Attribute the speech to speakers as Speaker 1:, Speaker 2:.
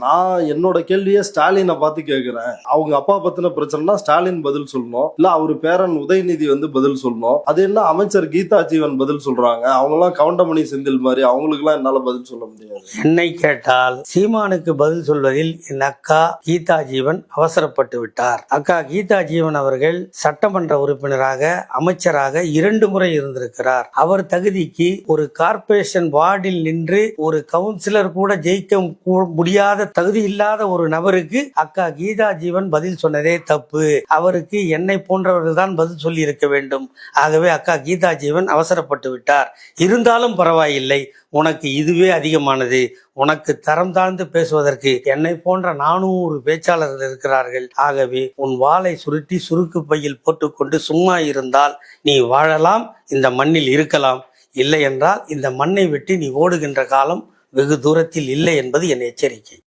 Speaker 1: நான் என்னோட கேள்வியே ஸ்டாலினை பார்த்து கேட்கிறேன். அவங்க அப்பா பத்தின பிரச்சனைனா ஸ்டாலின் பதில் சொல்லணும், இல்ல அவரு பேரன் உதயநிதி பதில் சொல்லணும். அது என்ன அமைச்சர் கீதா ஜீவன் பதில் சொல்றாங்க? அவங்க எல்லாம் கவுண்டமணி செந்தில் மாதிரி, அவங்களுக்கு எல்லாம் என்னால பதில் சொல்ல முடியாது.
Speaker 2: என்னை கேட்டால் சீமானுக்கு பதில் சொல்வதில் என் அக்கா கீதா ஜீவன் அவசரப்பட்டு விட்டார். அக்கா கீதா ஜீவன் அவர்கள் சட்டமன்ற உறுப்பினராக அமைச்சராக 2 முறை இருந்திருக்கிறார். அவர் தகுதிக்கு ஒரு கார்ப்பரேஷன் வார்டில் நின்று ஒரு கவுன்சிலர் கூட ஜெயிக்க முடியாத தகுதி இல்லாத ஒரு நபருக்கு அக்கா கீதா ஜீவன் பதில் சொன்னதே தப்பு. அவருக்கு என்னை போன்றவர்கள் தான் பதில் சொல்லி இருக்க வேண்டும். ஆகவே அக்கா கீதா ஜீவன் அவசரப்பட்டு விட்டார். இருந்தாலும் பரவாயில்லை, உனக்கு இதுவே அதிகமானது. உனக்கு தரம் தாழ்ந்து பேசுவதற்கு என்னை போன்ற 400 பேச்சாளர்கள் இருக்கிறார்கள். ஆகவே உன் வாளை சுருட்டி சுருக்கு பையில் போட்டுக்கொண்டு சும்மா இருந்தால் நீ வாழலாம், இந்த மண்ணில் இருக்கலாம். இல்லை என்றால் இந்த மண்ணை விட்டு நீ ஓடுகின்ற காலம் வெகு தூரத்தில் இல்லை என்பது என் எச்சரிக்கை.